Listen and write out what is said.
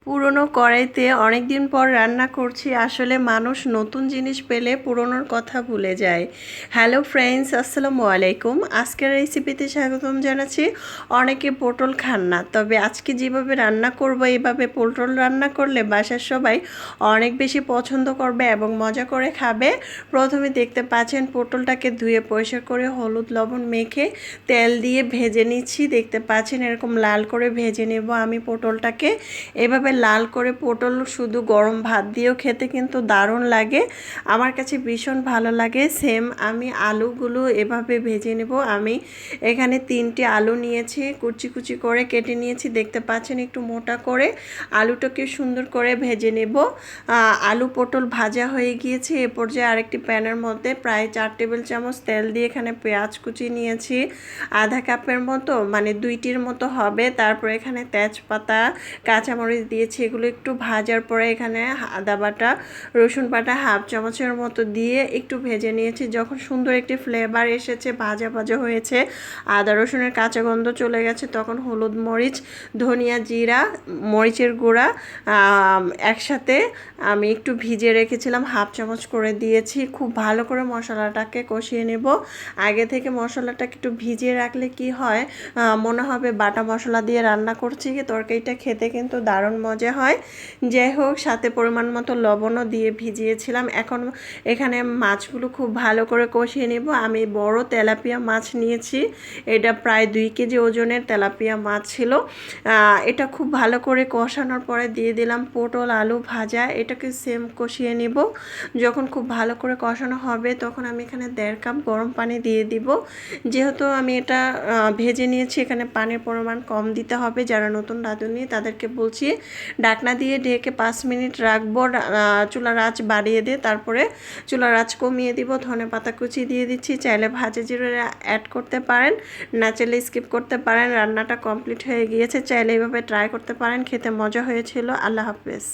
পুরনো কড়াইতে অনেক দিন পর রান্না করছি। আসলে মানুষ নতুন জিনিস পেলে পুরনোর কথা ভুলে যায়। হ্যালো ফ্রেন্ডস, আসসালামু আলাইকুম। আজকের রেসিপিতে স্বাগতম জানাচ্ছি। অনেকে পটল খান না, তবে আজকে যেভাবে রান্না করব এইভাবে পটল রান্না করলে বাসার সবাই অনেক বেশি পছন্দ করবে এবং মজা করে খাবে। প্রথমে দেখতে পাচ্ছেন পটলটাকে ধুয়ে পরিষ্কার করে হলুদ লবণ মেখে তেল দিয়ে ভেজে নিচ্ছি। দেখতে পাচ্ছেন এরকম লাল করে ভেজে নেব আমি পটলটাকে। এভাবে লাল করে পটল শুধু গরম ভাত দিয়েও খেতে কিন্তু দারুণ লাগে, আমার কাছে ভীষণ ভালো লাগে। সেম আমি আলুগুলো এভাবে ভেজে নেব। আমি এখানে 3টি আলু নিয়েছি, কুচি কুচি করে কেটে নিয়েছি। দেখতে পাচ্ছেন একটু মোটা করে। আলুটাকে সুন্দর করে ভেজে নেব। আলু পটল ভাজা হয়ে গিয়েছে। এ পর্যায়ে আরেকটি প্যানের মধ্যে প্রায় 4 টেবিল চামচ তেল দিয়ে এখানে পেঁয়াজ কুচি নিয়েছি আধা কাপের মতো, মানে 2টির মতো হবে। তারপর এখানে তেজপাতা, কাঁচামরিচ দিয়েছি। এগুলো একটু ভাজার পরে এখানে আদা বাটা, রসুন বাটা হাফ চামচের মতো দিয়ে একটু ভেজে নিয়েছি। যখন সুন্দর একটি ফ্লেভার এসেছে, ভাজা ভাজা হয়েছে, আদা রসুনের কাঁচা গন্ধ চলে গেছে, তখন হলুদ মরিচ, ধনিয়া, জিরা, মরিচের গুঁড়া একসাথে আমি একটু ভিজিয়ে রেখেছিলাম হাফ চামচ করে দিয়েছি। খুব ভালো করে মশলাটাকে কষিয়ে নেব। আগে থেকে মশলাটাকে একটু ভিজিয়ে রাখলে কি হয়, মনে হবে বাটা মশলা দিয়ে রান্না করছি। তরকারিটা খেতে কিন্তু দারুণ মজা হয়। যাই হোক, সাথে পরিমাণ মতো লবণও দিয়ে ভিজিয়েছিলাম। এখন এখানে মাছগুলো খুব ভালো করে কষিয়ে নেব। আমি বড় তেলাপিয়া মাছ নিয়েছি, এটা প্রায় 2 কেজি ওজনের তেলাপিয়া মাছ ছিল। এটা খুব ভালো করে কষানোর পরে দিয়ে দিলাম পটল আলু ভাজা। এটাকে সেম কষিয়ে নেব। যখন খুব ভালো করে কষানো হবে তখন আমি এখানে 1.5 কাপ গরম পানি দিয়ে দিব। যেহেতু আমি এটা ভেজে নিয়েছি, এখানে পানির পরিমাণ কম দিতে হবে। যারা নতুন রাঁধুনি তাদেরকে বলছি, ঢাকনা দিয়ে ঢেকে 5 মিনিট রাখবো। চুলার আঁচ বাড়িয়ে দিয়ে তারপরে চুলার আঁচ কমিয়ে দিব। ধনেপাতা কুচি দিয়ে দিচ্ছি। চাইলে ভাজা জিরে অ্যাড করতে পারেন, না চাইলে স্কিপ করতে পারেন। রান্নাটা কমপ্লিট হয়ে গিয়েছে। চাইলে এইভাবে ট্রাই করতে পারেন, খেতে মজা হয়েছিল। আল্লাহ হাফেজ।